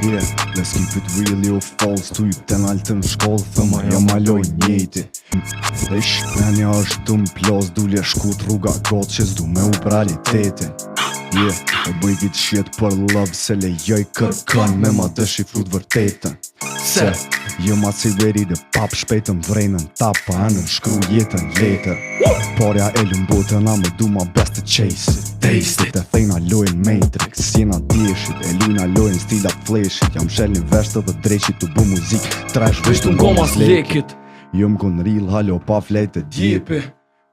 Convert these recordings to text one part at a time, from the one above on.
Yeah, let's keep it real, jo false. Tu i ten altë në shkollë, thëma jo maloj njejti. Dhe shpenja është du m'plos, dulje shkut rruga gotë që s'du me u realitetin. Yeah, e bëj kitë shjet për love, se lejoj kërkën me ma dëshifrut vërtetën. Se, jo ma si ready dhe pap shpejtën vrejnën tapa, anën shkru jetën letër. Porja e lëmbotën, a me du ma best të chase it. Taste it. E thejna lojnë Matrix, jena djeshit, e lujna lojnë stilat fleshit. Jam shelin verset dhe dreqit të bu muzik trash veç të ngomas lekit. Jo m'kon real halo pa flejt e djepi.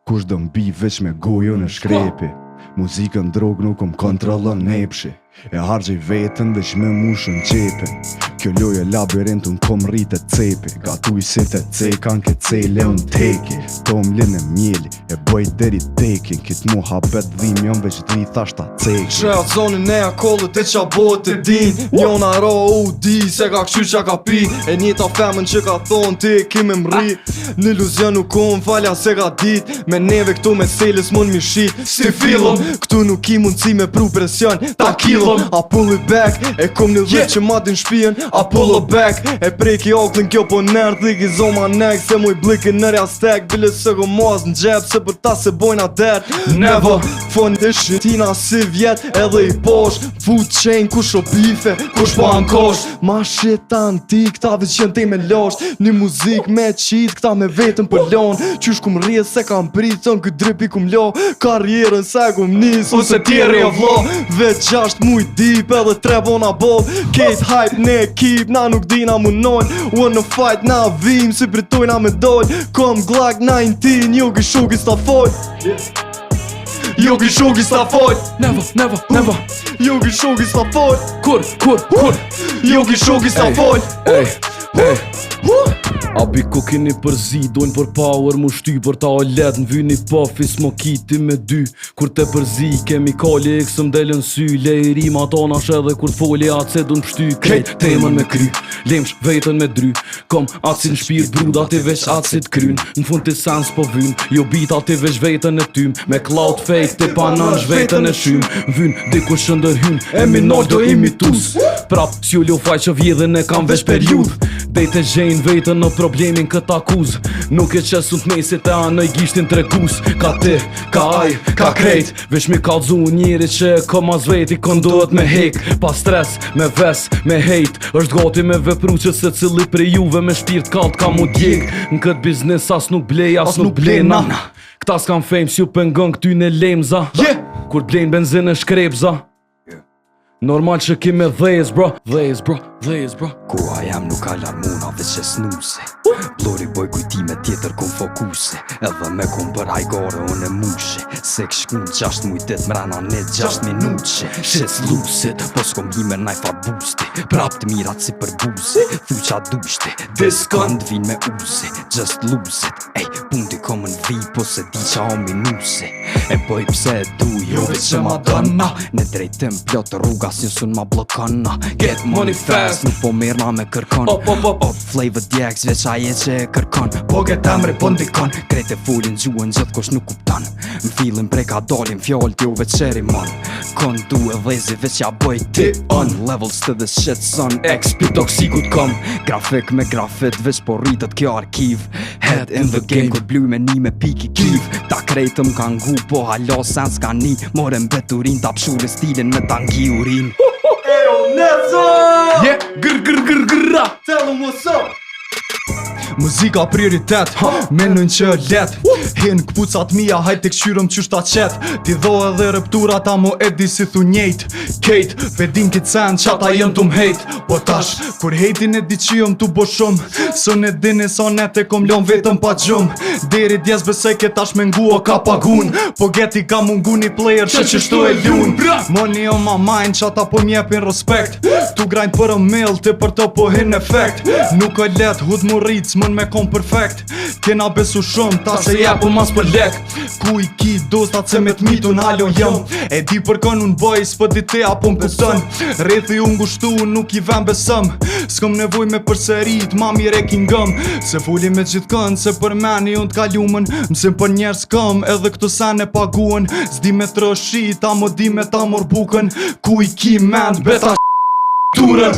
Kush do m'bi veç me gojo në shkrepi. Muzikën drog nuk kontrollon nepshi. E hargjej vetën veç me mushën qepin. Kjo loje labirintun kom rrit e cepi. Gatuj si të cekan ke cele unë teki. Tom linë e mjeli e bëj deri tekin. Kit mu hapet dhim jon veç dri thashta cekin. Shreja zonin e akollët e qa botë e din. Njona ro u di se ka këshyr qa ka pi. E njëta femën që ka thonë ti kime mri. Në iluzion nuk kom falja se ka dit. Me neve këtu me seles mun mi shi. Si fillon, këtu nuk i mundësi me pru presion. Ta killon, I pull it back. E kom një dhët që ma din shpijen, I pull it back. E preki oklin kjo po nërë, thik i zoma nek. Se mu i blikin nërja stek. Bile se go mos në gjep, se për ta se bojna der. Never, fon të shëtina si vjet. Edhe i posh, food chain, kush o bife, kush po ankosh. Ma shit antik, ta veç qen te me losh. Një muzik me qit, këta me vetën për lon. Qysh kum rrjet se kam pritën, këtë dripi kum lo. Karjerën se kum nis, ose tjeri o vlo. Vet 6 muj deep, edhe 3 bona bob. Kate hype ne keep, na nuk dina munojn. Wanna fight, na vim, si pritojna me doj. Kom Glock 19, Yogi Shogi sta fol. Yogi Shogi sta fol. Never Yogi Shogi sta fol. Kur Yogi Shogi sta fol. Abi ko keni përzi, dojnë për power, mu shty për ta o let. Në vyni pafi, smokiti me dy. Kur te përzi, kemikali e kësëm delën sy. Lej rima tona shedhe kur t'foli atë se du n'pështy. Krejt temën me kry, lemsh vetën me dry. Kom atësi n'shpirë bruda ti veç atësit kryn. Në fund ti sens po vyn, jo bita ti veç vetën e tym. Me cloud fake ti panan shvetën e shym. Vyn, diku shëndërhyn, e minol do imitus. Prap, s'ju lo faj që vjedhen e kam veç periud. Dejt e gjenjë vetën në problemin këtë akuz. Nuk e qesun t'mesit e anë i gishtin t'regus. Ka ti, ka aj, ka krejt. Vesh mi kalzu njeri që e kom as veti. Kondohet me hek, pa stres, me ves, me hejt. Është gati me vepru që se cili prej juve me shpirt kalt ka mu djek. Në këtë biznes as nuk blej, as nuk blejna. Këta s'kan fame s'ju pëngon këty në lemza. Kur t'blejn benzin e shkrepza. Normal që ki me dhejz bro. Koha jam nuk alarmona veç e snuse. Blori boj kujtime tjetër kom fokuse. Edhe me kom për hajgore unë e mushe. Se kshkun 6 mujtet mrena net 6 minutëshe. Shit's lucid, po s'kom hime najfa busti. Prap të mirat si për buzi, thuj qa dushti. Diskond vin me uzi, just lose it. Ej, punti kom në vi, po se di qa o minuse. E boj pse e du, jo veç që ma dëna. Në drejtim plot rruga s'njësun ma blokana. Get money fast, nuk po mirna me kërkon. Flavor djeks veç aje që e kërkon. Po get emri po ndikon. Krejt e fullin gjuën gjithë kush nuk kupton. M'filin prej ka dalin fjall t'jo veç qeri mon. Kondu e dhezi veç ja boj ti on. Levels to the shit son, XP toksikut kom. Grafik me grafit veç po rritët kjo arkiv. Head in the game kur bluj me ni me piki kiv. Ta krejtëm kan gu po halo sens ka ni. More mbeturin ta pshuri stilin me tangi urin. Yeah, grrrrrrrrrra. Tell them what's up. Muzika prioritet, menojnë që let. Hin këpucat mija, hajt të këshyrëm qysh ta qet. Ti dho edhe rëptura ta mo edi si thu njejt. Kejt, vedin kit sen qata jën t'u m'hejt. Po tash, kur hejtin e di që jëm t'u bo shumë. Së ne dini sa net e kom lon vetëm pa gjum. Deri djes besej ke tash me ngu o ka pagun. Po geti ka mungu një player që qështu e ljun. Money on my mind, qata po mjepin respekt. Tu grajnë për mill, ti për të po hin efekt. Nuk e let, hud mu rrit, s'mën me kom perfekt. Kena besu shumë, ta se jepu mas për lek. Ku i ki dostat se me t'mitu n'halo jëm. E di për kën unë bëj, s'pë di te apo m'pësën. Rethi unë ngushtu, nuk i vem besëm. S'kom nevoj me përserit, ma mire kingëm. Se fuli me gjithë kënë, se për meni unë t'kalumën. Mësim për njerës këm, edhe këto sen e paguën. S'di me trëshi, ta mo di me ta mor bukën. Ku i ki mend, beta turën.